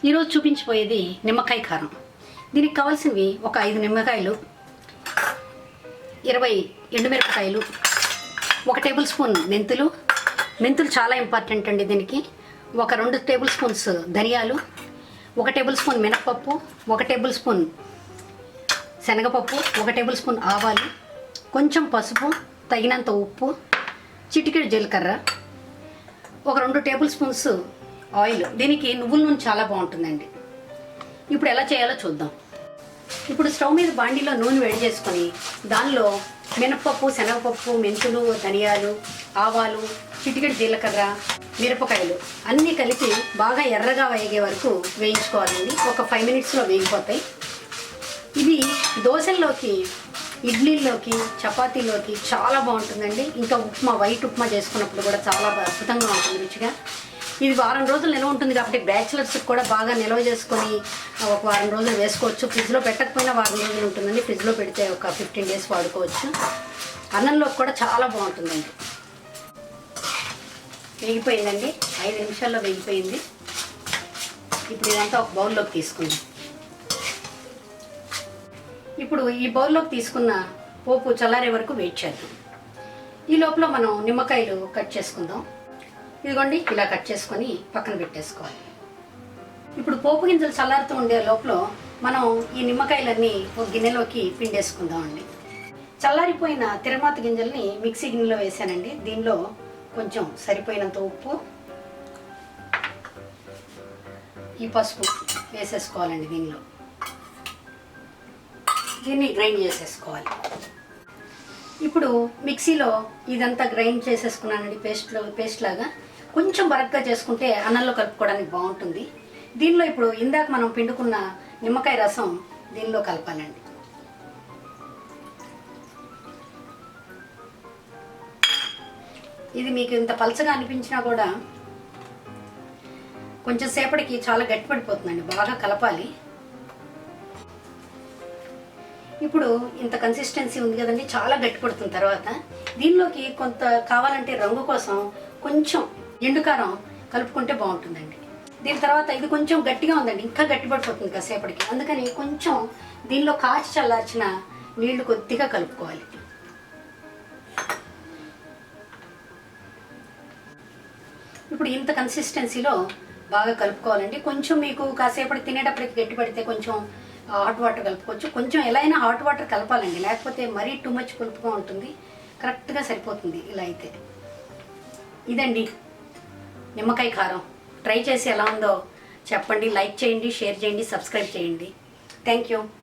ఈరోజు చూపించబోయేది నిమ్మకాయ కారం. దీనికి కావాల్సినవి ఒక 5 నిమ్మకాయలు, 20 ఎండుమిరపకాయలు, 1 టేబుల్ స్పూన్ మెంతులు చాలా ఇంపార్టెంట్ అండి. దీనికి ఒక 2 టేబుల్ స్పూన్స్ ధనియాలు, 1 టేబుల్ స్పూన్ మినపప్పు, 1 టేబుల్ స్పూన్ శనగపప్పు, 1 టేబుల్ స్పూన్ ఆవాలు, కొంచెం పసుపు, తగినంత ఉప్పు, చిటికెడు జీలకర్ర, ఒక 2 టేబుల్ స్పూన్స్ ఆయిల్. దీనికి నువ్వుల నూనె చాలా బాగుంటుందండి. ఇప్పుడు ఎలా చేయాలో చూద్దాం. ఇప్పుడు స్టవ్ మీద బాండీలో నూనె వేడి చేసుకొని దానిలో మినపప్పు, శనగపప్పు, మెంతులు, ధనియాలు, ఆవాలు, చిటికెడు జీలకర్ర, మిరపకాయలు అన్నీ కలిపి బాగా ఎర్రగా వేగే వరకు వేయించుకోవాలండి. ఒక 5 మినిట్స్లో వేగిపోతాయి. ఇవి దోశల్లోకి, ఇడ్లీల్లోకి, చపాతీలోకి చాలా బాగుంటుందండి. ఇంకా వైట్ ఉప్మా చేసుకున్నప్పుడు కూడా చాలా అద్భుతంగా ఉంటుంది రుచిగా. ఇది వారం రోజులు నిల్వ ఉంటుంది కాబట్టి బ్యాచిలర్స్కి కూడా బాగా నిల్వ చేసుకొని ఒక వారం రోజులు వేసుకోవచ్చు. ఫ్రిడ్జ్లో పెట్టకపోయినా వారం రోజులు ఉంటుందండి. ఫ్రిడ్జ్లో పెడితే ఒక 15 డేస్ వాడుకోవచ్చు. అన్నంలోకి కూడా చాలా బాగుంటుందండి. వేగిపోయిందండి, 5 నిమిషాల్లో వేగిపోయింది. ఇప్పుడు ఇదంతా ఒక బౌల్లోకి తీసుకుందాం. ఇప్పుడు ఈ బౌల్లోకి తీసుకున్న పోపు చల్లారే వరకు వెయిట్ చేద్దాం. ఈ లోపల మనం నిమ్మకాయలు కట్ చేసుకుందాం. ఇదిగోండి, ఇలా కట్ చేసుకొని పక్కన పెట్టేసుకోవాలి. ఇప్పుడు పోపు గింజలు చల్లారుతూ ఉండే లోపల మనం ఈ నిమ్మకాయలన్నీ ఒక గిన్నెలోకి పిండేసుకుందామండి. చల్లారిపోయిన తిరమాత గింజల్ని మిక్సీ గిన్నెలో వేసానండి. దీనిలో కొంచెం సరిపోయినంత ఉప్పు, ఈ పసుపు వేసేసుకోవాలండి. దీన్ని గ్రైండ్ చేసేసుకోవాలి. ఇప్పుడు మిక్సీలో ఇదంతా గ్రైండ్ చేసేసుకున్నానండి. పేస్ట్ లాగా కొంచెం బరగ్గా చేసుకుంటే అన్నంలో కలుపుకోవడానికి బాగుంటుంది. దీనిలో ఇప్పుడు ఇందాక మనం పిండుకున్న నిమ్మకాయ రసం దీనిలో కలపాలండి. ఇది మీకు ఇంత పలచగా అనిపించినా కూడా కొంచెం సేపటికి చాలా గట్టిపడిపోతుందండి. బాగా కలపాలి. ఇప్పుడు ఇంత కన్సిస్టెన్సీ ఉంది కదండి, చాలా గట్టిపడుతుంది. తర్వాత దీనిలోకి కొంత కావాలంటే రంగు కోసం కొంచెం ఎండుకారం కలుపుకుంటే బాగుంటుందండి. దీని తర్వాత ఇది కొంచెం గట్టిగా ఉందండి, ఇంకా గట్టిపడిపోతుంది కాసేపటికి. అందుకని కొంచెం దీనిలో కాచి చల్లార్చిన నీళ్లు కొద్దిగా కలుపుకోవాలి. ఇప్పుడు ఇంత కన్సిస్టెన్సీలో బాగా కలుపుకోవాలండి. కొంచెం మీకు కాసేపటి తినేటప్పటికి గట్టిపడితే కొంచెం హాట్ వాటర్ కలుపుకోవచ్చు. కొంచెం ఎలా అయినా హాట్ వాటర్ కలపాలండి, లేకపోతే మరీ టూ మచ్ పులుపుగా ఉంటుంది. కరెక్ట్గా సరిపోతుంది ఇలా అయితే. ఇదండి నిమ్మకాయ కారం. ట్రై చేసి ఎలా ఉందో చెప్పండి. లైక్ చేయండి, షేర్ చేయండి, సబ్స్క్రైబ్ చేయండి. Thank you.